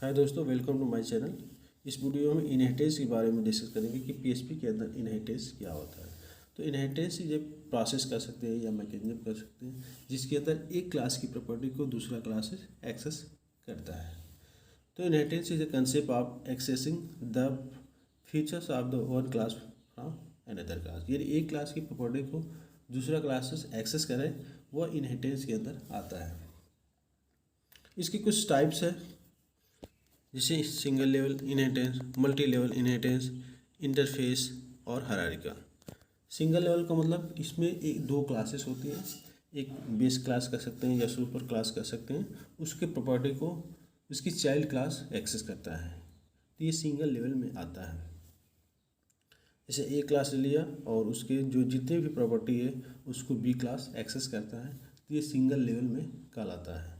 हाय दोस्तों, welcome to my channel. इस video में इनहेरिटेंस के बारे में डिस्कस करेंगे कि पीएचपी के अंदर इनहेरिटेंस क्या होता है। तो इनहेरिटेंस ये प्रोसेस कर सकते हैं या मैकेनिज्म कर सकते हैं जिसके अंदर एक क्लास की प्रॉपर्टी को दूसरा क्लास एक्सेस करता है। तो inheritance is a concept of accessing the features of the one class from another class. यानी एक क्लास की प्रॉपर्टी को दूसरा क्लास एक्सेस करें, वह इनहेरिटेंस के अंदर आता है। इसकी कुछ टाइप्स है, जैसे single level inheritance, multi level inheritance, interface और हायरार्किकल। सिंगल लेवल का मतलब इसमें एक दो क्लासेस होती हैं, एक बेस क्लास कर सकते हैं या सुपर क्लास कर सकते हैं, उसके प्रॉपर्टी को उसकी चाइल्ड क्लास एक्सेस करता है, तो ये सिंगल लेवल में आता है। जैसे ए क्लास ले लिया और उसके जो जितने भी प्रॉपर्टी है उसको बी क्लास एक्सेस करता है, तो ये सिंगल लेवल में कहलाता है।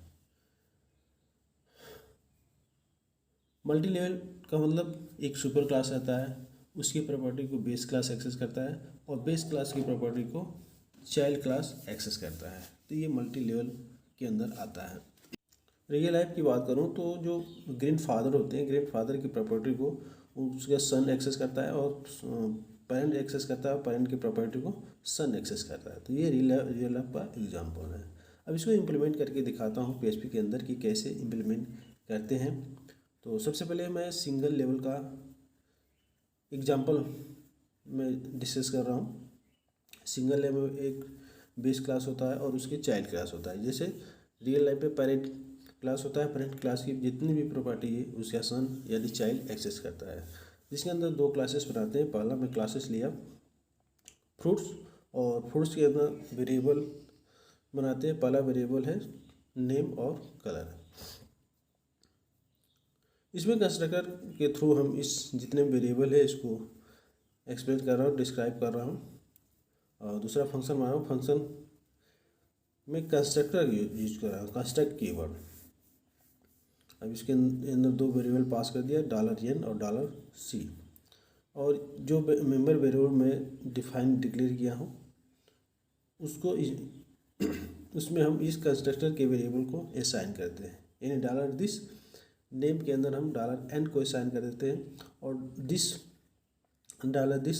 मल्टी लेवल का मतलब एक सुपर क्लास आता है, उसकी प्रॉपर्टी को बेस क्लास एक्सेस करता है और बेस क्लास की प्रॉपर्टी को चाइल्ड क्लास एक्सेस करता है, तो ये मल्टी लेवल के अंदर आता है। रियल लाइफ की बात करूँ तो जो ग्रैंड फादर होते हैं, ग्रैंड फादर की प्रॉपर्टी को उसका सन एक्सेस करता है और पेरेंट एक्सेस करता है और पेरेंट की प्रॉपर्टी को सन एक्सेस करता है, तो ये रियल लाइफ का एग्जाम्पल है। अब इसको इम्प्लीमेंट करके दिखाता हूँ पीएचपी के अंदर कि कैसे इम्प्लीमेंट करते हैं। तो सबसे पहले मैं सिंगल लेवल का एग्जांपल मैं डिस्कस कर रहा हूँ। सिंगल लेवल में एक बेस क्लास होता है और उसके चाइल्ड क्लास होता है। जैसे रियल लाइफ में पेरेंट क्लास होता है, पेरेंट क्लास की जितनी भी प्रॉपर्टी है उसका सन यानी चाइल्ड एक्सेस करता है, जिसके अंदर दो क्लासेस बनाते हैं। पहला मैं क्लासेस लिया फ्रूट्स, और फ्रूट्स के अंदर वेरिएबल बनाते हैं। पहला वेरिएबल है नेम और कलर। इसमें कंस्ट्रक्टर के थ्रू हम इस जितने वेरिएबल है इसको एक्सप्लेन कर रहा हूँ, डिस्क्राइब कर रहा हूँ। और दूसरा फंक्शन बना रहा हूँ, फंक्शन में कंस्ट्रक्टर यूज कर रहा हूँ, कंस्ट्रक्ट कीवर्ड। अब इसके अंदर दो वेरिएबल पास कर दिया, $n और $c, और जो मेंबर वेरिएबल मैं डिफाइन डिक्लेयर किया हूँ उसको उसमें हम इस कंस्ट्रक्टर के वेरिएबल को असाइन करते हैं। यानी $this नेम के अंदर हम $n को असाइन कर देते हैं और दिस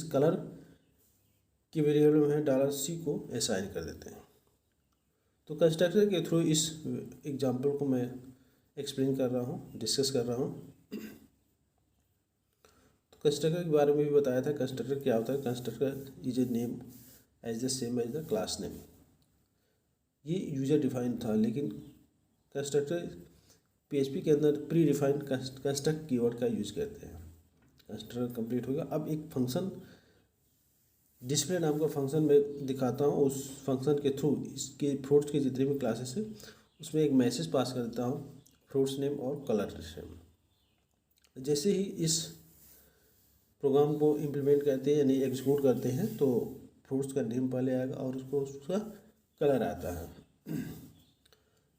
कलर की वेरिएबल में $c को असाइन कर देते हैं। तो कंस्ट्रक्टर के थ्रू इस एग्जांपल को मैं एक्सप्लेन कर रहा हूँ, डिस्कस कर रहा हूँ। तो कंस्ट्रक्टर के बारे में भी बताया था। कंस्ट्रक्टर क्या होता है? Constructor is a name as the same as the class name. ये यूजर डिफाइन था, लेकिन कंस्ट्रक्टर पीएचपी के अंदर प्री डिफाइंड कंस्ट्रक्ट कीवर्ड का यूज करते हैं। कंस्ट्रक्टर कंप्लीट हो गया। अब एक फंक्शन डिस्प्ले नाम का फंक्शन मैं दिखाता हूँ। उस फंक्शन के थ्रू इसके फ्रूट्स के जितने भी क्लासेस हैं उसमें एक मैसेज पास कर देता हूँ, फ्रूट्स नेम और कलर नेम। जैसे ही इस प्रोग्राम को इम्प्लीमेंट करते हैं यानी एग्जीक्यूट करते हैं तो फ्रूट्स का नेम पहले आएगा और उसका कलर आता है।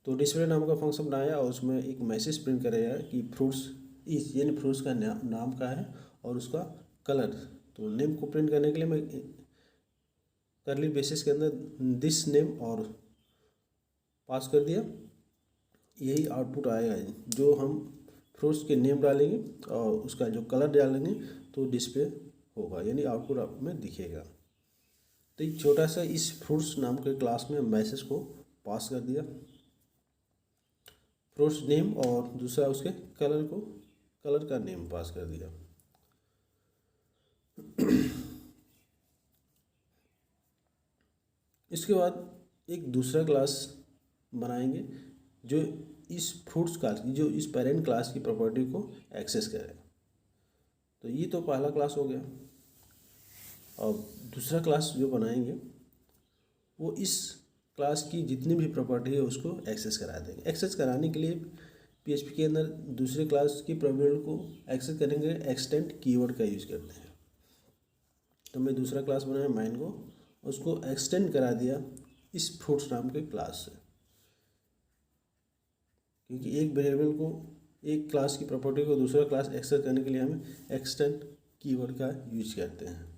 तो डिस्प्ले नाम का फंक्शन बनाया और उसमें एक मैसेज प्रिंट करेगा कि फ्रूट्स इस यानी फ्रूट्स का नाम का है और उसका कलर। तो नेम को प्रिंट करने के लिए मैं करली बेसिस के अंदर दिस नेम और पास कर दिया, यही आउटपुट आएगा। जो हम फ्रूट्स के नेम डालेंगे और उसका जो कलर डालेंगे तो डिस्प्ले होगा, यानी आउटपुट में दिखेगा। तो एक छोटा सा इस फ्रूट्स नाम के क्लास में मैसेज को पास कर दिया, फ्रूट्स नेम, और दूसरा उसके कलर का नेम पास कर दिया। इसके बाद एक दूसरा क्लास बनाएंगे जो इस फ्रूट्स क्लास की, जो इस पेरेंट क्लास की प्रॉपर्टी को एक्सेस करे। तो ये तो पहला क्लास हो गया। और दूसरा क्लास जो बनाएंगे वो इस क्लास की जितनी भी प्रॉपर्टी है उसको एक्सेस करा देंगे। एक्सेस कराने के लिए पीएचपी के अंदर दूसरे क्लास की प्रॉपर्टी को एक्सेस करेंगे, एक्सटेंड कीवर्ड का यूज करते हैं। तो मैं दूसरा क्लास बनाया मैंगो, उसको एक्सटेंड करा दिया इस फ्रूट्स नाम के क्लास से, क्योंकि एक वेरिएबल को, एक क्लास की प्रॉपर्टी को दूसरा क्लास एक्सेस करने के लिए हमें एक्सटेंड कीवर्ड का यूज करते हैं।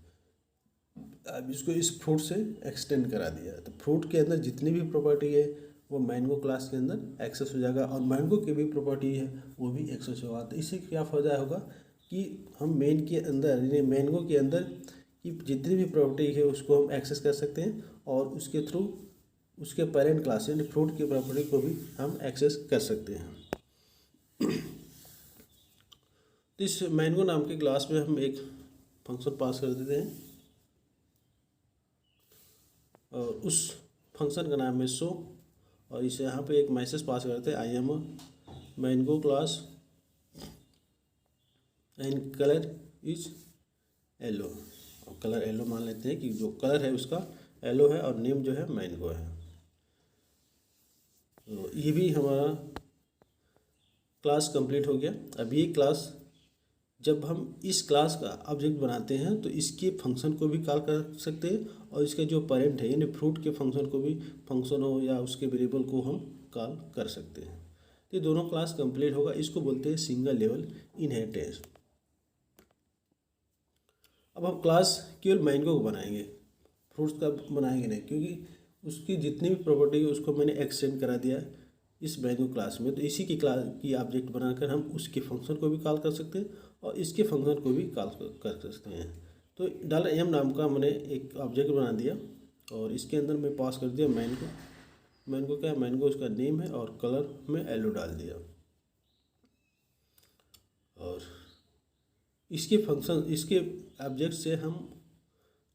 अब इसको इस फ्रूट से एक्सटेंड करा दिया, तो फ्रूट के अंदर जितनी भी प्रॉपर्टी है वो मैंगो क्लास के अंदर एक्सेस हो जाएगा और मैंगो की भी प्रॉपर्टी है वो भी एक्सेस होगा। तो इससे क्या फ़ायदा होगा कि हम मेन के अंदर यानी मैंगो के अंदर की जितनी भी प्रॉपर्टी है उसको हम एक्सेस कर सकते हैं और उसके थ्रू उसके पेरेंट क्लास यानी फ्रूट की प्रॉपर्टी को भी हम एक्सेस कर सकते हैं। तो इस मैंगो नाम के क्लास में हम एक फंक्शन पास कर देते हैं और उस फंक्शन का नाम है शो और इसे यहाँ पे एक मैसेज पास करते हैं I am mango class and colour is yellow. और कलर येलो मान लेते हैं कि जो कलर है उसका येलो है और नेम जो है मैंगो है। तो ये भी हमारा क्लास कंप्लीट हो गया। अब ये क्लास जब हम इस क्लास का ऑब्जेक्ट बनाते हैं तो इसके फंक्शन को भी कॉल कर सकते हैं और इसका जो पेरेंट है यानी फ्रूट के फंक्शन को भी फंक्शन हो या उसके वेरिएबल को हम कॉल कर सकते हैं। तो ये दोनों क्लास कंप्लीट होगा। इसको बोलते हैं सिंगल लेवल इनहेरिटेंस। अब हम क्लास केवल मैंगो को बनाएंगे, फ्रूट्स का बनाएंगे नहीं, क्योंकि उसकी जितनी भी प्रॉपर्टी है उसको मैंने एक्सटेंड करा दिया इस मैंगो क्लास में। तो इसी की क्लास की ऑब्जेक्ट बनाकर हम उसके फंक्शन को भी कॉल कर सकते हैं और इसके फंक्शन को भी कॉल कर सकते हैं। तो $m नाम का मैंने एक ऑब्जेक्ट बना दिया और इसके अंदर मैं पास कर दिया मैंगो। मैंगो क्या है, मैंगो उसका नेम है और कलर में येलो डाल दिया। और इसके फंक्शन इसके ऑब्जेक्ट से हम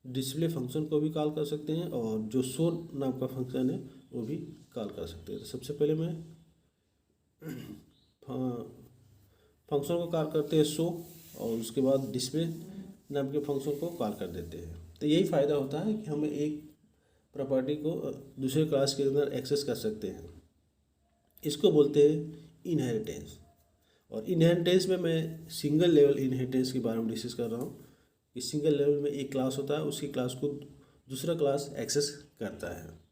डिस्प्ले फंक्शन को भी कॉल कर सकते हैं और जो शो नाम का फंक्शन है वो भी कॉल कर सकते हैं। तो सबसे पहले मैं फंक्शन को कॉल करते हैं शो और उसके बाद डिस्प्ले नाम के फंक्शन को कॉल कर देते हैं। तो यही फ़ायदा होता है कि हमें एक प्रॉपर्टी को दूसरे क्लास के अंदर एक्सेस कर सकते हैं। इसको बोलते हैं इनहेरिटेंस। और इनहेरिटेंस में मैं सिंगल लेवल इनहेरिटेंस के बारे में डिस्कस कर रहा हूँ कि सिंगल लेवल में एक क्लास होता है, उसकी क्लास को दूसरा क्लास एक्सेस करता है।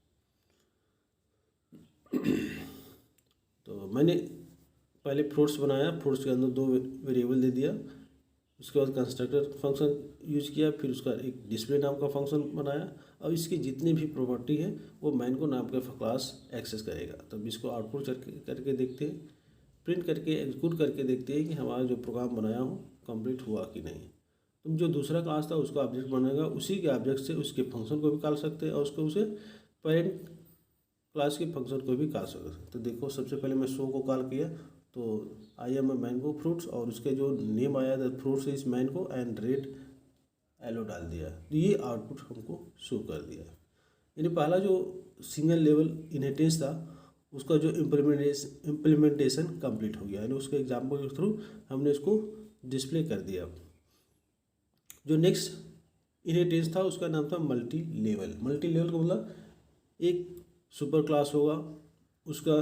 तो मैंने पहले फ्रूट्स बनाया, फ्रूट्स के अंदर 2 वेरिएबल दे दिया, उसके बाद कंस्ट्रक्टर फंक्शन यूज किया, फिर उसका एक डिस्प्ले नाम का फंक्शन बनाया और इसकी जितनी भी प्रॉपर्टी है वो मैंगो नाम का क्लास एक्सेस करेगा। तब इसको आउटपुट करके देखते हैं, प्रिंट करके एग्जीक्यूट करके देखते हैं कि हमारा जो प्रोग्राम बनाया हो कंप्लीट हुआ कि नहीं। तुम जो दूसरा क्लास था उसका ऑब्जेक्ट बनेगा, उसी के ऑब्जेक्ट से उसके फंक्शन को भी कॉल सकते हैं और उसको उसे पेरेंट क्लास के फंक्शन को भी कॉल सकते हैं। तो देखो सबसे पहले मैं शो को कॉल किया तो आई एम मैंगो फ्रूट्स और उसके जो नेम आया the fruits is mango and red yellow डाल दिया। तो ये आउटपुट हमको शो कर दिया। यानी पहला जो सिंगल लेवल इनहेरिटेंस था उसका जो इम्प्लीमेंटेशन कंप्लीट हो गया, यानी उसके एग्जाम्पल के थ्रू हमने इसको डिस्प्ले कर दिया। जो नेक्स्ट इनहेरिटेंस था उसका नाम था मल्टी लेवल। मल्टी लेवल का मतलब एक सुपर क्लास होगा, उसका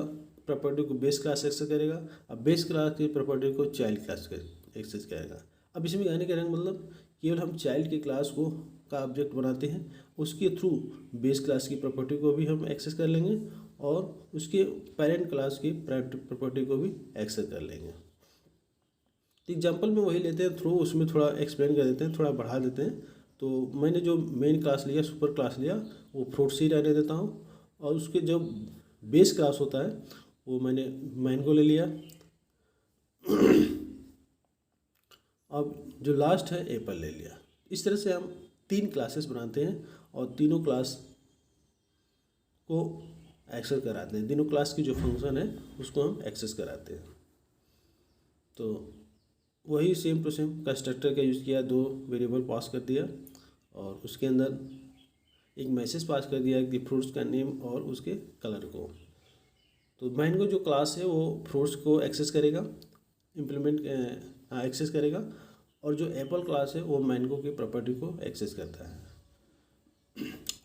प्रॉपर्टी को बेस क्लास एक्सेस करेगा, अब बेस क्लास की प्रॉपर्टी को चाइल्ड क्लास एक्सेस करेगा। अब इसमें कहने का मतलब केवल हम चाइल्ड की क्लास को का ऑब्जेक्ट बनाते हैं, उसके थ्रू बेस क्लास की प्रॉपर्टी को भी हम एक्सेस कर लेंगे और उसके पेरेंट क्लास की प्रॉपर्टी को भी एक्सेस कर लेंगे। एग्जाम्पल में वही लेते हैं थ्रू, उसमें थोड़ा एक्सप्लेन कर देते हैं, थोड़ा बढ़ा देते हैं। तो मैंने जो मेन क्लास लिया, सुपर क्लास लिया, वो फ्रूट्स ही रहने देता हूँ और उसके जो बेस क्लास होता है वो मैंने मैंगो ले लिया। अब जो लास्ट है एप्पल ले लिया। इस तरह से हम 3 क्लासेस बनाते हैं और तीनों क्लास को एक्सेस कराते हैं, तीनों क्लास की जो फंक्शन है उसको हम एक्सेस कराते हैं। तो वही सेम टू सेम कंस्ट्रक्टर का यूज़ किया, 2 वेरिएबल पास कर दिया और उसके अंदर एक मैसेज पास कर दिया कि फ्रूट्स का नेम और उसके कलर को। तो मैंगो जो क्लास है वो फ्रूट्स को एक्सेस करेगा, एक्सेस करेगा और जो एप्पल क्लास है वो मैंगो की प्रॉपर्टी को एक्सेस करता है।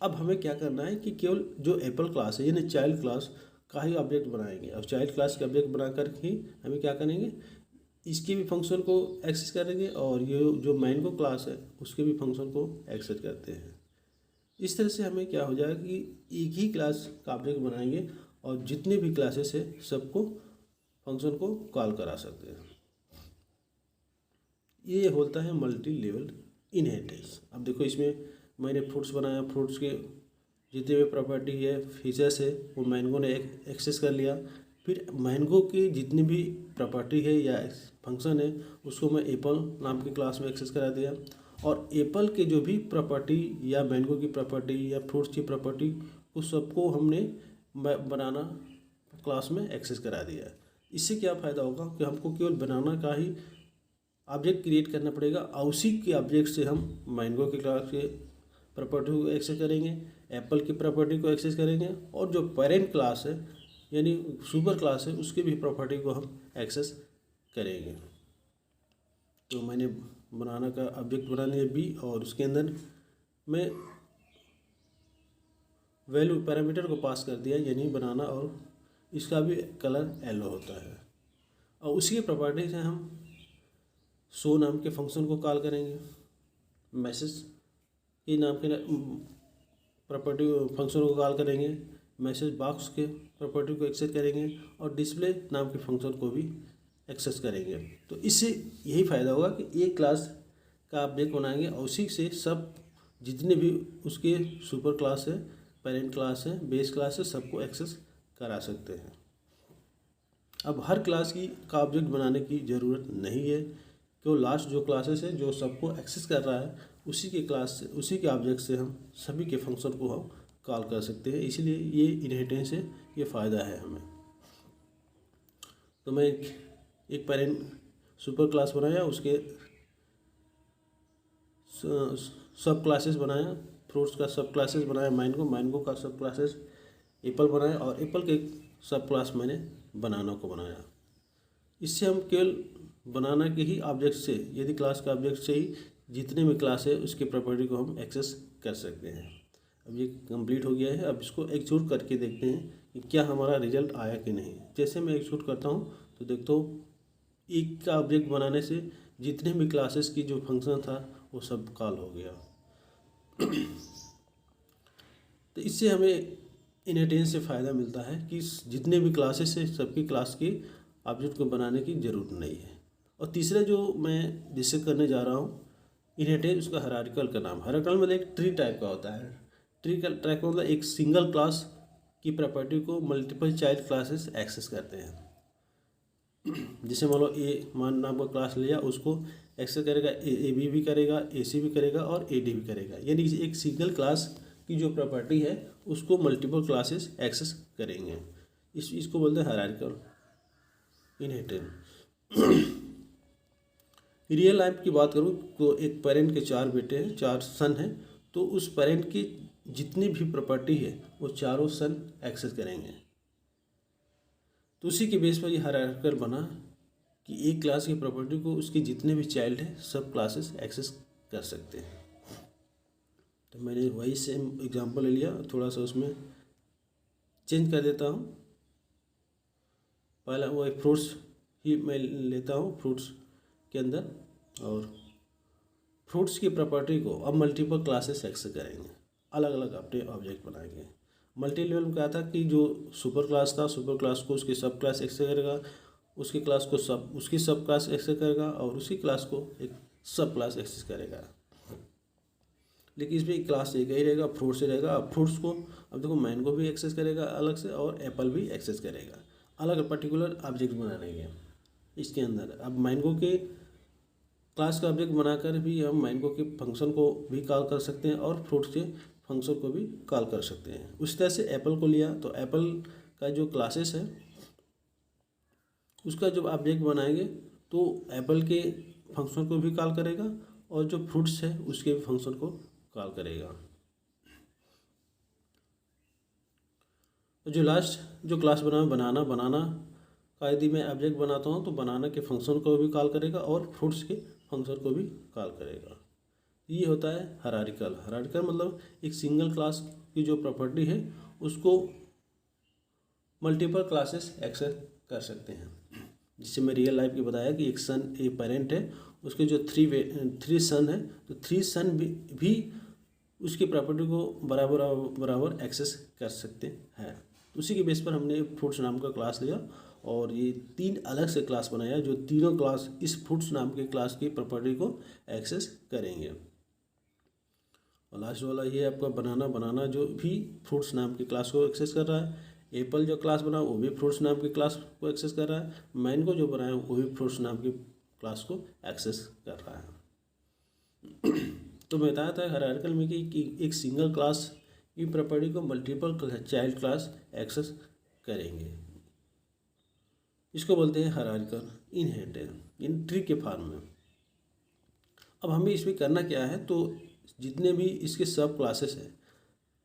अब हमें क्या करना है कि केवल जो एप्पल क्लास है यानी चाइल्ड क्लास का ही ऑब्जेक्ट बनाएंगे और चाइल्ड क्लास के ऑब्जेक्ट बनाकर ही हमें क्या करेंगे, इसके भी फंक्शन को एक्सेस करेंगे और ये जो मैंगो क्लास है उसके भी फंक्शन को एक्सेस करते हैं। इस तरह से हमें क्या हो जाएगा कि एक ही क्लास का ऑब्जेक्ट बनाएंगे और जितने भी क्लासेस है सबको फंक्शन को कॉल करा सकते हैं। ये होता है मल्टी लेवल इनहेरिटेंस। अब देखो इसमें मैंने फ्रूट्स बनाया, फ्रूट्स के जितने भी प्रॉपर्टी है, फीचर्स है, वो मैंगो ने एक्सेस कर लिया। फिर मैंगो की जितनी भी प्रॉपर्टी है या फंक्शन है उसको मैं एप्पल नाम की क्लास में एक्सेस करा दिया, और एप्पल के जो भी प्रॉपर्टी या मैंगो की प्रॉपर्टी या फ्रूट्स की प्रॉपर्टी उस सबको हमने बनाना क्लास में एक्सेस करा दिया। इससे क्या फ़ायदा होगा कि हमको केवल बनाना का ही ऑब्जेक्ट क्रिएट करना पड़ेगा, और उसी के ऑब्जेक्ट से हम मैंगो की क्लास के प्रॉपर्टी को एक्सेस करेंगे, एप्पल की प्रॉपर्टी को एक्सेस करेंगे, और जो पेरेंट क्लास है यानी सुपर क्लास है उसकी भी प्रॉपर्टी को हम एक्सेस करेंगे। तो मैंने बनाना का ऑब्जेक्ट बना लिया बी, और उसके अंदर मैं वैल्यू पैरामीटर को पास कर दिया यानी बनाना, और इसका भी कलर येलो होता है। और उसी के प्रॉपर्टी से हम शो नाम के फंक्शन को कॉल करेंगे, मैसेज के नाम के प्रॉपर्टी फंक्शन को कॉल करेंगे, मैसेज बॉक्स के प्रॉपर्टी को एक्सेस करेंगे, और डिस्प्ले नाम के फंक्शन को भी एक्सेस करेंगे। तो इससे यही फ़ायदा होगा कि एक क्लास का ऑब्जेक्ट बनाएंगे और उसी से सब जितने भी उसके सुपर क्लास है, पेरेंट क्लास है, बेस क्लास है, सबको एक्सेस करा सकते हैं। अब हर क्लास का ऑब्जेक्ट बनाने की ज़रूरत नहीं है, क्यों लास्ट जो क्लासेस है जो सबको एक्सेस कर रहा है उसी के क्लास से, उसी के ऑब्जेक्ट से हम सभी के फंक्शन को हम कॉल कर सकते हैं। इसलिए ये इनहेरिटेंस है, ये फ़ायदा है हमें। तो मैं एक पेरेंट सुपर क्लास बनाया, उसके सब क्लासेस बनाया, फ्रूट्स का सब क्लासेस बनाया, मैंगो का सब क्लासेस एप्पल बनाया, और एप्पल के सब क्लास मैंने बनाना को बनाया। इससे हम केवल बनाना के ही ऑब्जेक्ट से, यदि क्लास का ऑब्जेक्ट से ही जितने भी क्लास है उसके प्रॉपर्टी को हम एक्सेस कर सकते हैं। अब ये कंप्लीट हो गया है। अब इसको एग्जीक्यूट करके देखते हैं कि क्या हमारा रिजल्ट आया कि नहीं। जैसे मैं एग्जीक्यूट करता हूँ तो देखता हूँ एक का ऑब्जेक्ट बनाने से जितने भी क्लासेस की जो फंक्शन था वो सब कॉल हो गया। तो इससे हमें इनहेरिटेंस से फ़ायदा मिलता है कि जितने भी क्लासेस है सबकी क्लास की ऑब्जेक्ट को बनाने की ज़रूरत नहीं है। और तीसरा जो मैं डिस्कस करने जा रहा हूँ इनहेरिटेंस, उसका हायरार्किकल का नाम। हायरार्किकल मतलब एक ट्री टाइप का होता है। ट्री का टाइप का मतलब एक सिंगल क्लास की प्रॉपर्टी को मल्टीपल चाइल्ड क्लासेस एक्सेस करते हैं। जैसे मान लो मान नाम का क्लास लिया, उसको एक्सेस करेगा ए बी भी करेगा, ए सी भी करेगा और ए डी भी करेगा। यानी एक सिंगल क्लास की जो प्रॉपर्टी है उसको मल्टीपल क्लासेस एक्सेस करेंगे। इसको बोलते हैं हायरार्किकल इनहेरिटेंस। रियल लाइफ की बात करूँ तो एक पेरेंट के 4 बेटे हैं, 4 सन हैं, तो उस पेरेंट की जितनी भी प्रॉपर्टी है वो चारों सन एक्सेस करेंगे। तो उसी के बेस पर ये हायरार्किकल बना कि एक क्लास की प्रॉपर्टी को उसके जितने भी चाइल्ड हैं सब क्लासेस एक्सेस कर सकते हैं। तो मैंने वही सेम एग्जांपल ले लिया, थोड़ा सा उसमें चेंज कर देता हूँ। पहला वो फ्रूट्स ही मैं लेता हूँ फ्रूट्स के अंदर, और फ्रूट्स की प्रॉपर्टी को अब मल्टीपल क्लासेस एक्सेस करेंगे, अलग अलग अपने ऑब्जेक्ट बनाएंगे। मल्टी लेवल में क्या था कि जो सुपर क्लास था, सुपर क्लास को उसकी सब क्लास एक्सेस करेगा, उसकी क्लास को उसकी सब क्लास एक्सेस करेगा, और उसी क्लास को एक सब क्लास एक्सेस करेगा। लेकिन इसमें क्लास एक ही रहेगा, फ्रूट से रहेगा। अब फ्रूट्स को अब देखो मैंगो भी एक्सेस करेगा अलग से, और एप्पल भी एक्सेस करेगा, अलग पर्टिकुलर ऑब्जेक्ट बनाने के इसके अंदर। अब मैंगो के क्लास का ऑब्जेक्ट बनाकर भी हम मैंगो के फंक्शन को भी कॉल कर सकते हैं और फ्रूट्स के फंक्शन को भी कॉल कर सकते हैं। उस तरह से एप्पल को लिया तो एप्पल का जो क्लासेस है उसका जब ऑब्जेक्ट बनाएंगे तो एप्पल के फंक्शन को भी कॉल करेगा, और जो फ्रूट्स है उसके भी फंक्शन को कॉल करेगा। जो लास्ट जो क्लास बनाना का यदि मैं ऑब्जेक्ट बनाता हूँ तो बनाना के फंक्शन को भी कॉल करेगा और फ्रूट्स के फंक्शन को भी कॉल करेगा। ये होता है हायरार्किकल मतलब एक सिंगल क्लास की जो प्रॉपर्टी है उसको मल्टीपल क्लासेस एक्सेस कर सकते हैं। जिससे मैं रियल लाइफ की बताया कि एक सन एक पेरेंट है, उसके जो थ्री सन है तो 3 सन भी उसकी प्रॉपर्टी को बराबर एक्सेस कर सकते हैं। उसी के बेस पर हमने फ्रूट्स नाम का क्लास लिया और ये 3 अलग से क्लास बनाया जो तीनों क्लास इस फ्रूट्स नाम के क्लास की प्रॉपर्टी को एक्सेस करेंगे। और लास्ट वाला ये आपका बनाना, बनाना जो भी फ्रूट्स नाम की क्लास को एक्सेस कर रहा है। एप्पल जो क्लास बना वो भी फ्रूट्स नाम की क्लास को एक्सेस कर रहा है। मैंगो जो बनाया वो भी फ्रूट्स नाम की क्लास को एक्सेस कर रहा है। तो मैं बताया था हायरार्किकल में कि एक सिंगल क्लास की प्रॉपर्टी को मल्टीपल चाइल्ड क्लास एक्सेस करेंगे। इसको बोलते हैं हायरार्किकल इनहेरिटेंस इन ट्री के फॉर्म में। अब हमें इसमें करना क्या है, तो जितने भी इसके सब क्लासेस हैं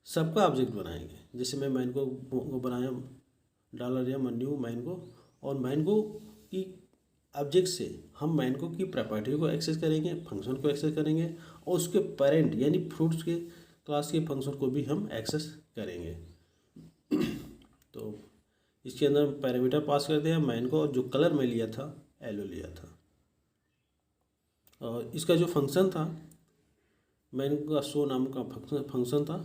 सबका ऑब्जेक्ट बनाएंगे। जैसे मैं मैंगो को बनाया डॉलर या न्यू मैंगो, और मैंगो की ऑब्जेक्ट से हम मैंगो की प्रॉपर्टी को एक्सेस करेंगे, फंक्शन को एक्सेस करेंगे, और उसके पेरेंट यानी फ्रूट्स के क्लास के फंक्शन को भी हम एक्सेस करेंगे। तो इसके अंदर पैरामीटर पास करते हैं मैंगो, और जो कलर में लिया था येलो लिया था, और इसका जो फंक्शन था मैंगो का शो नाम का फंक्शन था,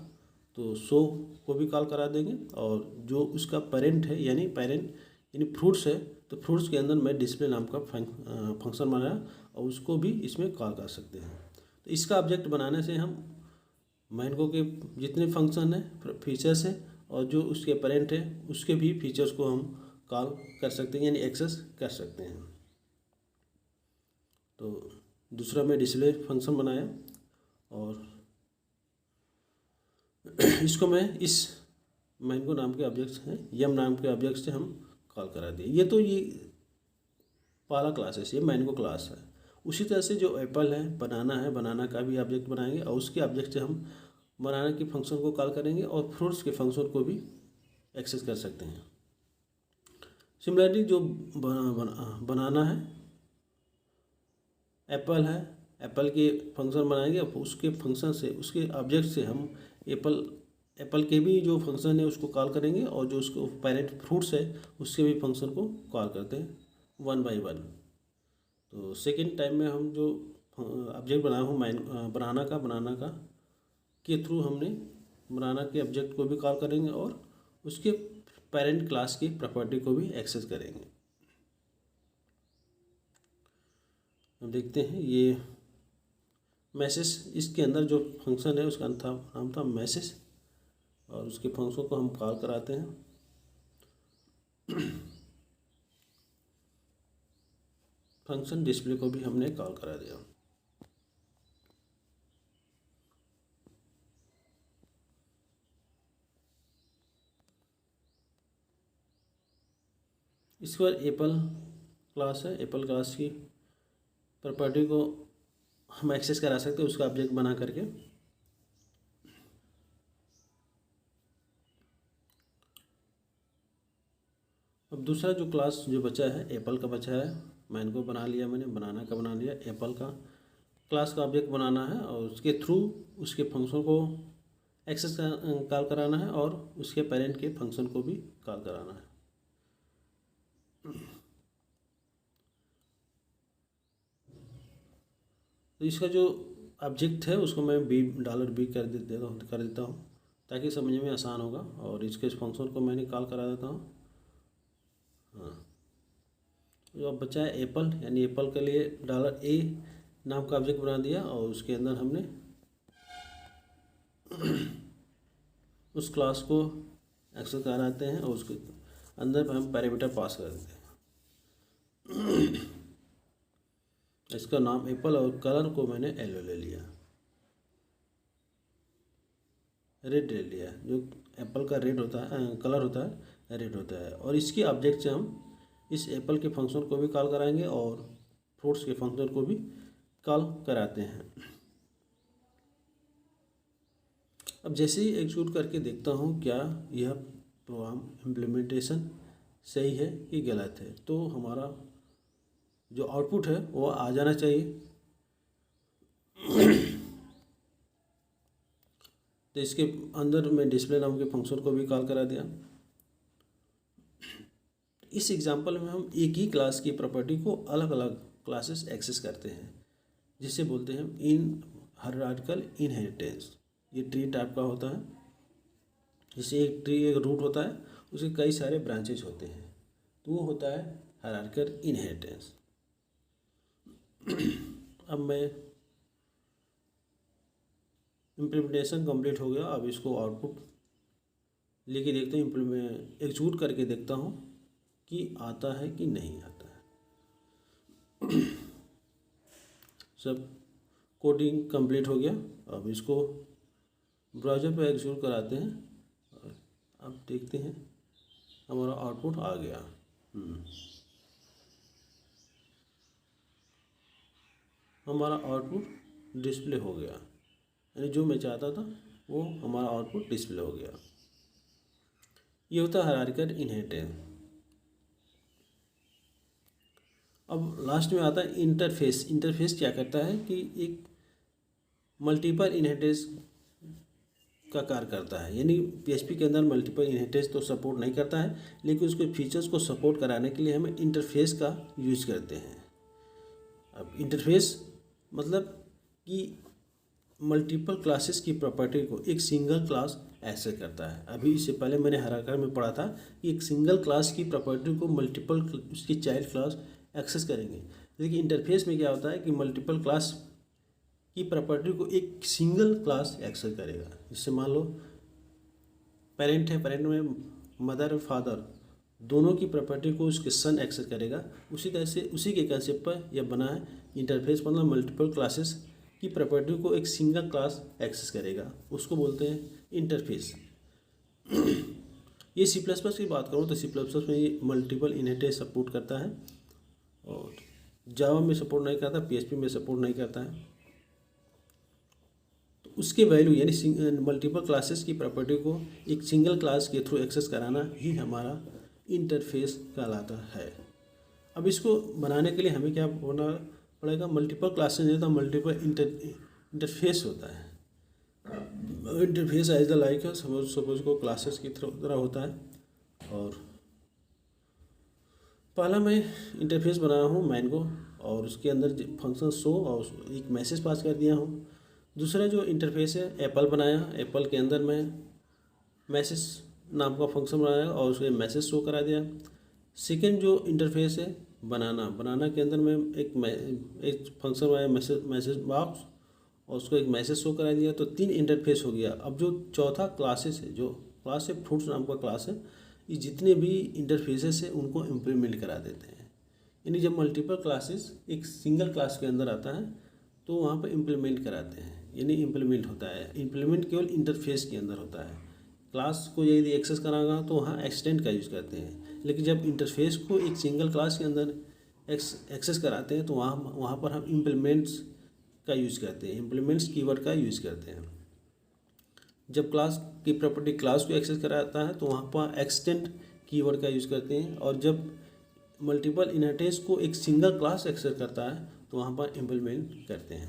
तो शो को भी कॉल करा देंगे। और जो उसका पेरेंट है यानी फ्रूट्स है, तो फ्रूट्स के अंदर मैं डिस्प्ले नाम का फंक्शन बनाया और उसको भी इसमें कॉल कर सकते हैं। तो इसका ऑब्जेक्ट बनाने से हम मैंगो के जितने फंक्शन हैं फीचर्स हैं और जो उसके पेरेंट है उसके भी फीचर्स को हम कॉल कर सकते हैं यानी एक्सेस कर सकते हैं। तो दूसरा मैं डिस्प्ले फंक्शन बनाया और इसको मैं इस मैंगो नाम के ऑब्जेक्ट हैं यम नाम के ऑब्जेक्ट से हम कॉल करा दिए। ये तो ये पहला क्लास है, ये मैंगो क्लास है। उसी तरह से जो एप्पल है, बनाना का भी ऑब्जेक्ट बनाएंगे और उसके ऑब्जेक्ट से हम बनाना के फंक्शन को कॉल करेंगे और फ्रूट्स के फंक्शन को भी एक्सेस कर सकते हैं। सिमिलरली जो बनाना है, एप्पल है, एप्पल के फंक्शन बनाएंगे, उसके फंक्शन से उसके ऑब्जेक्ट से हम एप्पल के भी जो फंक्शन है उसको कॉल करेंगे और जो उसको पेरेंट फ्रूट्स है उसके भी फंक्शन को कॉल करते हैं 1 बाय 1। तो सेकेंड टाइम में हम जो ऑब्जेक्ट बनाया हूँ बनाना का के थ्रू हमने बनाना के ऑब्जेक्ट को भी कॉल करेंगे और उसके पेरेंट क्लास की प्रॉपर्टी को भी एक्सेस करेंगे। अब देखते हैं ये मैसेज, इसके अंदर जो फंक्शन है उसका नाम था मैसेज और उसके फंक्शन को हम कॉल कराते हैं। फंक्शन डिस्प्ले को भी हमने कॉल करा दिया। इसके बाद एप्पल क्लास है, एप्पल क्लास की प्रॉपर्टी को हम एक्सेस करा सकते हैं उसका ऑब्जेक्ट बना करके। अब दूसरा जो क्लास जो बचा है एप्पल का बचा है, मैंगो बना लिया मैंने, बनाना का बना लिया, एप्पल का क्लास का ऑब्जेक्ट बनाना है और उसके थ्रू उसके फंक्शन को एक्सेस कॉल कराना है और उसके पेरेंट के फंक्शन को भी कॉल कराना है। तो इसका जो ऑब्जेक्ट है उसको मैं $b कर देता हूँ ताकि समझने में आसान होगा और इसके फंक्शन को मैंने कॉल करा देता हूँ। हाँ, जो अब बचा है एप्पल, यानी एप्पल के लिए $a नाम का ऑब्जेक्ट बना दिया और उसके अंदर हमने उस क्लास को एक्सेस कराते हैं और उसके अंदर हम पैरामीटर पास कर देते हैं। इसका नाम एप्पल और कलर को मैंने येलो ले लिया, रेड ले लिया। जो एप्पल का रेड होता है कलर होता है रेड होता है और इसके ऑब्जेक्ट से हम इस एप्पल के फंक्शन को भी कॉल कराएंगे और फ्रूट्स के फंक्शन को भी कॉल कराते हैं। अब जैसे ही एग्जीक्यूट करके देखता हूँ क्या यह प्रोग्राम इम्प्लीमेंटेशन सही है कि गलत है, तो हमारा जो आउटपुट है वो आ जाना चाहिए। तो इसके अंदर मैं डिस्प्ले नाम के फंक्शन को भी कॉल करा दिया। इस एग्जांपल में हम एक ही क्लास की प्रॉपर्टी को अलग अलग क्लासेस एक्सेस करते हैं, जिसे बोलते हैं इन हायरार्किकल इनहेरिटेंस। ये ट्री टाइप का होता है, जैसे एक ट्री एक रूट होता है उसके कई सारे ब्रांचेज होते हैं, तो वो होता है हायरार्किकल इनहेरिटेंस। अब मैं इम्प्लीमेंटेशन कंप्लीट हो गया। अब इसको आउटपुट लेके देखते हैं, एग्जीक्यूट करके देखता हूँ कि आता है कि नहीं आता है। सब कोडिंग कंप्लीट हो गया। अब इसको ब्राउज़र पे एग्जीक्यूट कराते हैं और अब देखते हैं हमारा आउटपुट आ गया। हमारा आउटपुट डिस्प्ले हो गया, यानी जो मैं चाहता था वो हमारा आउटपुट डिस्प्ले हो गया। ये होता है हायरार्किकल इनहेरिटेंस। अब लास्ट में आता है इंटरफेस। इंटरफेस क्या करता है कि एक मल्टीपल इनहेरिटेंस का कार्य करता है, यानी पीएचपी के अंदर मल्टीपल इनहेरिटेंस तो सपोर्ट नहीं करता है, लेकिन उसके फीचर्स को सपोर्ट कराने के लिए हम इंटरफेस का यूज करते हैं। अब इंटरफेस मतलब कि मल्टीपल क्लासेस की प्रॉपर्टी को एक सिंगल क्लास एक्सेस करता है। अभी इससे पहले मैंने हायरार्की में पढ़ा था कि एक सिंगल क्लास की प्रॉपर्टी को मल्टीपल उसकी चाइल्ड क्लास एक्सेस करेंगे, लेकिन इंटरफेस में क्या होता है कि मल्टीपल क्लास की प्रॉपर्टी को एक सिंगल क्लास एक्सेस करेगा। जिससे मान लो पेरेंट है, पेरेंट में मदर और फादर दोनों की प्रॉपर्टी को उसके सन एक्सेस करेगा। उसी तरह से उसी के कंसेप्ट पर यह बना है इंटरफेस, मतलब मल्टीपल क्लासेस की प्रॉपर्टी को एक सिंगल क्लास एक्सेस करेगा, उसको बोलते हैं इंटरफेस। ये सी प्लस प्लस की बात करूँ तो सी प्लस प्लस में ये मल्टीपल इनहेरिटेंस सपोर्ट करता है, और जावा में सपोर्ट नहीं करता, पीएचपी में सपोर्ट नहीं करता है। तो उसके वैल्यू यानी मल्टीपल क्लासेस की प्रॉपर्टी को एक सिंगल क्लास के थ्रू एक्सेस कराना ही हमारा इंटरफेस कहलाता है। अब इसको बनाने के लिए हमें क्या होना पड़ेगा, मल्टीपल क्लासेस नहीं तो मल्टीपल इंटरफेस होता है। इंटरफेस एज द लाइक है, सपोज को क्लासेस की तरह होता है। और पहला मैं इंटरफेस बनाया हूँ मैन को, और उसके अंदर फंक्शन शो और एक मैसेज पास कर दिया हूँ। दूसरा जो इंटरफेस है एप्पल बनाया, एप्पल के अंदर मैं मैसेज नाम का फंक्शन बनाया और उसके मैसेज शो करा दिया। सेकेंड जो इंटरफेस है बनाना के अंदर मैं एक फंक्शन बनाया मैसेज बॉक्स और उसको एक मैसेज शो करा दिया। तो 3 इंटरफेस हो गया। अब जो चौथा क्लासेस है, जो क्लास है फ्रूट्स नाम का क्लास है, ये जितने भी इंटरफेसेस है उनको इम्प्लीमेंट करा देते हैं। यानी जब मल्टीपल क्लासेस एक सिंगल क्लास के अंदर आता है तो वहाँ पर इम्प्लीमेंट कराते हैं, यानी इम्प्लीमेंट होता है। इम्प्लीमेंट केवल इंटरफेस के अंदर होता है। क्लास को यदि एक्सेस कराना तो वहाँ एक्सटेंड का यूज़ करते हैं, लेकिन जब इंटरफेस को एक सिंगल क्लास के अंदर एक्सेस कराते हैं तो वहाँ पर हम इम्प्लीमेंट्स का यूज़ करते हैं, इम्प्लीमेंट्स कीवर्ड का यूज़ करते हैं। जब क्लास की प्रॉपर्टी क्लास को एक्सेस कराता है तो वहाँ पर एक्सटेंड कीवर्ड का यूज़ करते हैं, और जब मल्टीपल इनहेरिटेंस को एक सिंगल क्लास एक्सेस करता है तो वहाँ पर इम्प्लीमेंट करते हैं।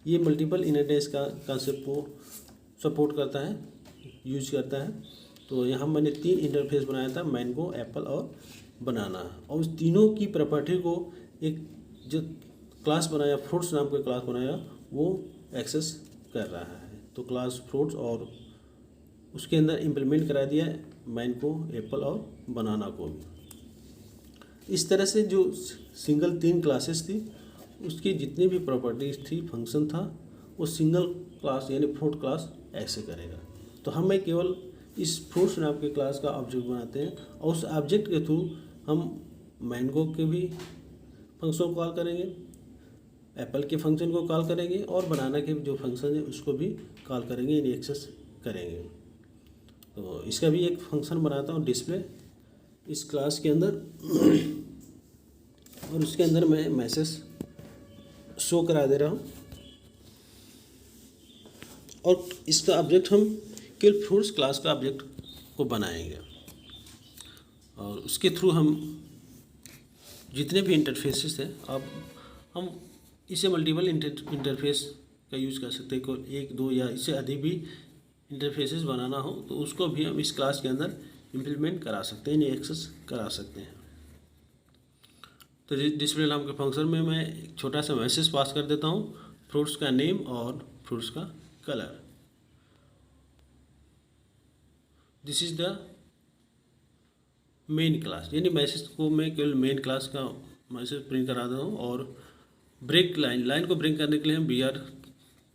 ये मल्टीपल इनहेरिटेंस का कंसेप्ट को सपोर्ट करता है, यूज करता है। तो यहाँ मैंने 3 इंटरफेस बनाया था, मैंगो, एप्पल और बनाना, और उस तीनों की प्रॉपर्टी को एक जो क्लास बनाया फ्रूट्स नाम का क्लास बनाया वो एक्सेस कर रहा है। तो क्लास फ्रूट्स और उसके अंदर इम्प्लीमेंट करा दिया मैंगो, एप्पल और बनाना को भी। इस तरह से जो सिंगल 3 क्लासेस थी उसकी जितनी भी प्रॉपर्टीज थी, फंक्शन था, वो सिंगल क्लास यानी फ्रूट क्लास ऐसे करेगा। तो हमें केवल इस फ्रूट्स नाम के क्लास का ऑब्जेक्ट बनाते हैं, और उस ऑब्जेक्ट के थ्रू हम मैंगो के भी फंक्शन को कॉल करेंगे, एप्पल के फंक्शन को कॉल करेंगे, और बनाना के जो फंक्शन है उसको भी कॉल करेंगे, यानी एक्सेस करेंगे। तो इसका भी एक फंक्शन बनाता हूँ डिस्प्ले इस क्लास के अंदर, और उसके अंदर मैं मैसेज शो करा दे रहा हूँ, और इसका ऑब्जेक्ट हम केवल फ्रूट्स क्लास का ऑब्जेक्ट को बनाएंगे, और उसके थ्रू हम जितने भी इंटरफेसेस हैं, अब हम इसे मल्टीपल इंटरफेस का यूज़ कर सकते हैं। कोई 1, 2 या इससे अधिक भी इंटरफेसेस बनाना हो तो उसको भी हम इस क्लास के अंदर इम्प्लीमेंट करा सकते हैं, यानी एक्सेस करा सकते हैं। तो डिस्प्ले नाम के फंक्शन में मैं एक छोटा सा मैसेज पास कर देता हूँ, फ्रूट्स का नेम और फ्रूट्स का colour. This is the main class, यानी मैसेज को मैं केवल मेन क्लास का मैसेज प्रिंट करा देता हूँ। और ब्रेक लाइन को ब्रेक करने के लिए हम BR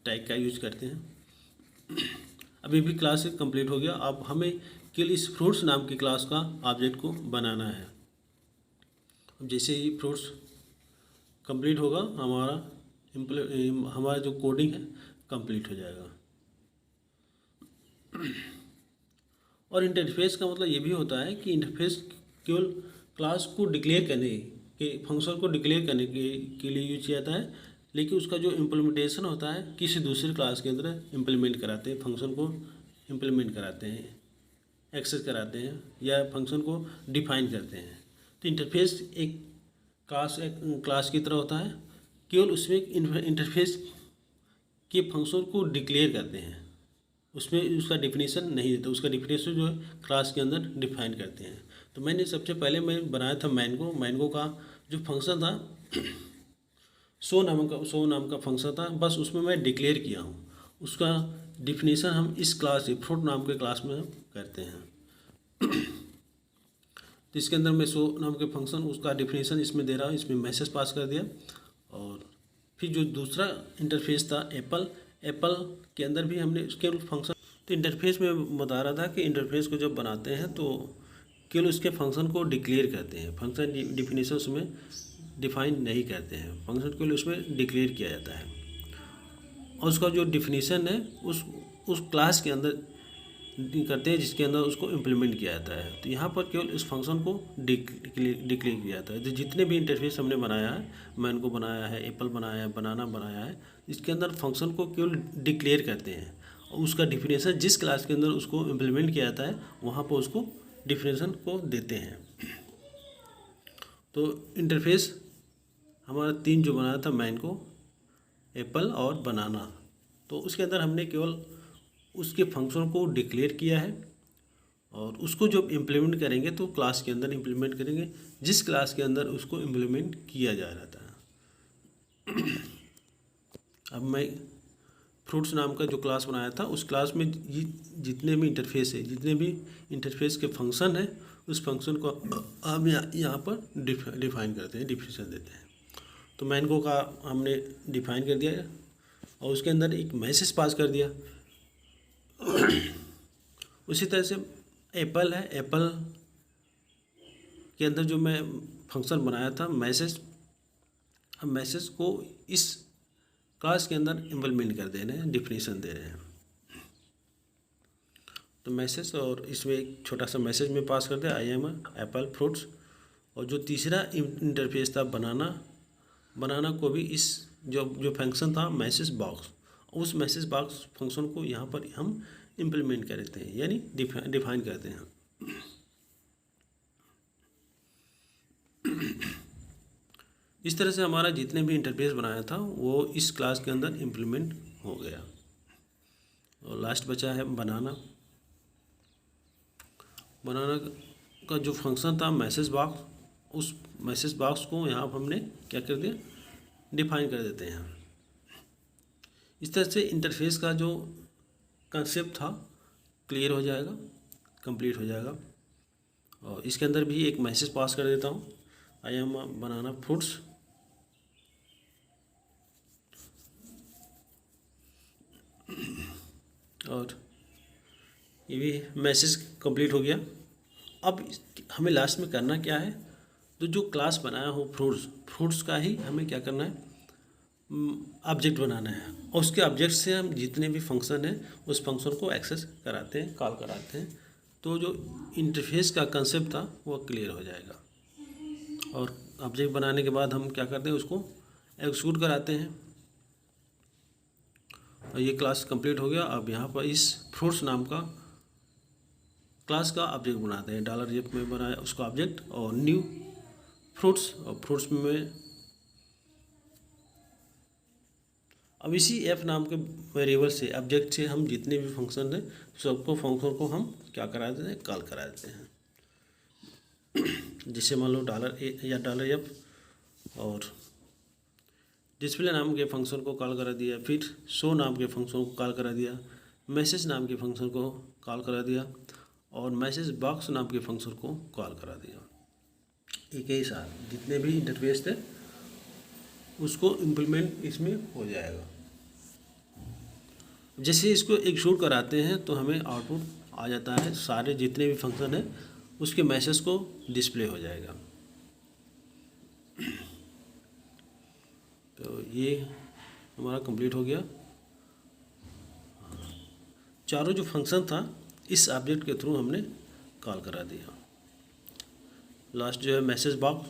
टैग का यूज करते हैं। अभी भी क्लास कंप्लीट हो गया। अब हमें केवल इस फ्रूट्स नाम की क्लास का ऑब्जेक्ट को बनाना है। अब जैसे ही फ्रूट्स कंप्लीट होगा हमारा जो कोडिंग है कंप्लीट हो जाएगा। और इंटरफेस का मतलब ये भी होता है कि इंटरफेस केवल क्लास को डिक्लेयर करने के फंक्शन को डिक्लेयर करने के लिए यूज किया जाता है, लेकिन उसका जो इम्प्लीमेंटेशन होता है किसी दूसरे क्लास के अंदर इम्प्लीमेंट कराते हैं, फंक्शन को इम्प्लीमेंट कराते हैं, एक्सेस कराते हैं या फंक्शन को डिफाइन करते हैं। तो इंटरफेस एक क्लास की तरह होता है, केवल उसमें इंटरफेस के फंक्शन को डिक्लेयर करते हैं, उसमें उसका डिफिनीसन नहीं देता, उसका डिफिनीसन जो है क्लास के अंदर डिफाइन करते हैं। तो मैंने सबसे पहले मैं बनाया था मैंगो का जो फंक्शन था शो नाम का फंक्शन था, बस उसमें मैं डिक्लेयर किया हूँ। उसका डिफिनीसन हम इस क्लास फ्रूट नाम के क्लास में करते हैं। तो इसके अंदर मैं शो नाम के फंक्शन उसका डिफिनीसन इसमें दे रहा हूँ, इसमें मैसेज पास कर दिया। और फिर जो दूसरा इंटरफेस था एप्पल के अंदर भी हमने उसके फंक्शन, तो इंटरफेस में बता रहा था कि इंटरफेस को जब बनाते हैं तो केवल उसके फंक्शन को डिक्लेयर करते हैं, फंक्शन डिफिनीशन उसमें डिफाइन नहीं करते हैं, फंक्शन केवल उसमें डिक्लेयर किया जाता है और उसका जो डिफिनीशन है उस क्लास के अंदर करते हैं जिसके अंदर उसको इम्प्लीमेंट किया जाता है। तो यहाँ पर केवल इस फंक्शन को डिक्लेयर किया जाता है। तो जितने भी इंटरफेस हमने बनाया है, मैंगो बनाया है, एप्पल बनाया है, बनाना बनाया है, इसके अंदर फंक्शन को केवल डिक्लेयर करते हैं और उसका डिफिनेशन जिस क्लास के अंदर उसको इम्प्लीमेंट किया जाता है वहाँ पर उसको डिफिनेशन को देते हैं। तो इंटरफेस हमारा 3 जो बनाया था मैंगो, एप्पल और बनाना, तो उसके अंदर हमने केवल उसके फंक्शन को डिक्लेयर किया है और उसको जब इम्प्लीमेंट करेंगे तो क्लास के अंदर इम्प्लीमेंट करेंगे जिस क्लास के अंदर उसको इम्प्लीमेंट किया जा रहा था। अब मैं फ्रूट्स नाम का जो क्लास बनाया था उस क्लास में जितने भी इंटरफेस है, जितने भी इंटरफेस के फंक्शन है, उस फंक्शन को हम यहाँ पर डिफाइन करते हैं, डिफिनेशन देते हैं। तो मैंगो का हमने डिफाइन कर दिया और उसके अंदर एक मैसेज पास कर दिया। उसी तरह से एप्पल है, एप्पल के अंदर जो मैं फंक्शन बनाया था मैसेज, हम मैसेज को इस क्लास के अंदर इम्प्लीमेंट कर दे रहे हैं, डिफिनीशन दे रहे हैं। तो मैसेज और इसमें एक छोटा सा मैसेज में पास कर दिया, आई एम एप्पल फ्रूट्स। और जो तीसरा इंटरफेस था बनाना को भी इस जो फंक्शन था मैसेज बॉक्स, उस मैसेज बॉक्स फंक्शन को यहाँ पर हम इम्प्लीमेंट करते हैं, यानी डिफाइन करते हैं। इस तरह से हमारा जितने भी इंटरफेस बनाया था वो इस क्लास के अंदर इम्प्लीमेंट हो गया। और लास्ट बचा है बनाना का जो फंक्शन था मैसेज बॉक्स, उस मैसेज बॉक्स को यहाँ पर हमने क्या कर दिया, डिफाइन कर देते हैं। इस तरह से इंटरफेस का जो कंसेप्ट था क्लियर हो जाएगा, कंप्लीट हो जाएगा। और इसके अंदर भी एक मैसेज पास कर देता हूँ, आई एम बनाना फ्रूट्स। और ये भी मैसेज कंप्लीट हो गया। अब हमें लास्ट में करना क्या है, तो जो क्लास बनाया हो फ्रूट्स का ही हमें क्या करना है, ऑब्जेक्ट बनाना है और उसके ऑब्जेक्ट से हम जितने भी फंक्शन हैं उस फंक्शन को एक्सेस कराते हैं, कॉल कराते हैं। तो जो इंटरफेस का कंसेप्ट था वो क्लियर हो जाएगा। और ऑब्जेक्ट बनाने के बाद हम क्या करते हैं, उसको एक्जीक्यूट कराते हैं। और ये क्लास कंप्लीट हो गया। अब यहाँ पर इस फ्रूट्स नाम का क्लास का ऑब्जेक्ट बनाते हैं, $f में बनाया उसका ऑब्जेक्ट और न्यू फ्रूट्स, और फ्रूट्स में अब इसी एफ नाम के वेरिएबल से ऑब्जेक्ट से हम जितने भी फंक्शन हैं सबको फंक्शन को हम क्या करा देते हैं, कॉल करा देते हैं। जिससे मान लो $a या $f और डिस्प्ले नाम के फंक्शन को कॉल करा दिया, फिर शो नाम के फंक्शन को कॉल करा दिया, मैसेज नाम के फंक्शन को कॉल करा दिया और मैसेज बॉक्स नाम के फंक्शन को कॉल करा दिया। एक ही साथ जितने भी इंटरफेस थे उसको इम्प्लीमेंट इसमें हो जाएगा। जैसे इसको एग्जीक्यूट कराते हैं तो हमें आउटपुट आ जाता है, सारे जितने भी फंक्शन हैं उसके मैसेज को डिस्प्ले हो जाएगा। तो ये हमारा कंप्लीट हो गया। चारों जो फंक्शन था इस ऑब्जेक्ट के थ्रू हमने कॉल करा दिया। लास्ट जो है मैसेज बॉक्स,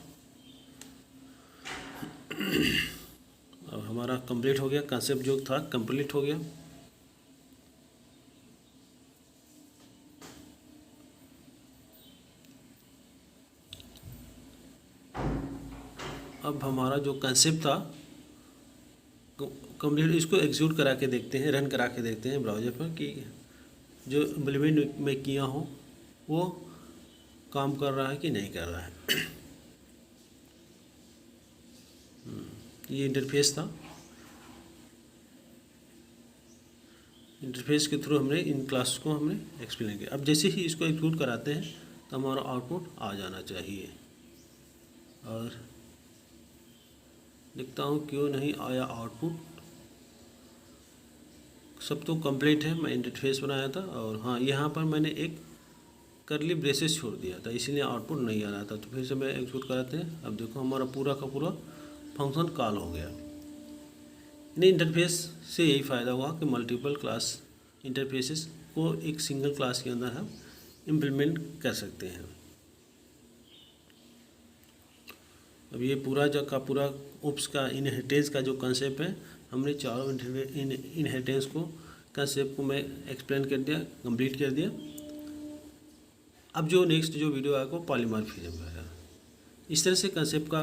अब हमारा कंप्लीट हो गया, कंसेप्ट जो था कंप्लीट हो गया। अब हमारा जो कंसेप्ट था कंप्लीट, इसको एग्जीक्यूट करा के देखते हैं, रन करा के देखते हैं ब्राउज़र पर कि जो इम्प्लीमेंट में किया हो वो काम कर रहा है कि नहीं कर रहा है। ये इंटरफेस था, इंटरफेस के थ्रू हमने इन क्लास को हमने एक्सप्लेन किया। अब जैसे ही इसको एग्जीक्यूट कराते हैं तो हमारा आउटपुट आ जाना चाहिए। और देखता हूँ क्यों नहीं आया आउटपुट। सब तो कंप्लीट है, मैं इंटरफेस बनाया था और हाँ यहाँ पर मैंने एक करली ब्रेसेस छोड़ दिया था, इसीलिए आउटपुट नहीं आ रहा था। तो फिर से मैं एग्जीक्यूट कराते हैं। अब देखो हमारा पूरा का पूरा फंक्शन कॉल हो गया। इन इंटरफेस से यही फ़ायदा हुआ कि मल्टीपल क्लास इंटरफेसेस को एक सिंगल क्लास के अंदर हम इम्प्लीमेंट कर सकते हैं। अब ये पूरा जो का पूरा ओप्स का इनहेरिटेंस का जो कंसेप्ट है, हमने चारों इनहेरिटेंस को कंसेप्ट को मैं एक्सप्लेन कर दिया, कंप्लीट कर दिया। अब जो नेक्स्ट जो वीडियो आएगा वो पॉलीमॉर्फिज्म का है। इस तरह से कंसेप्ट का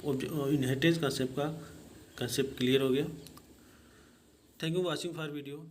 इनहेरिटेंस कंसेप्ट का कंसेप्ट क्लियर हो गया। Thank you watching for video.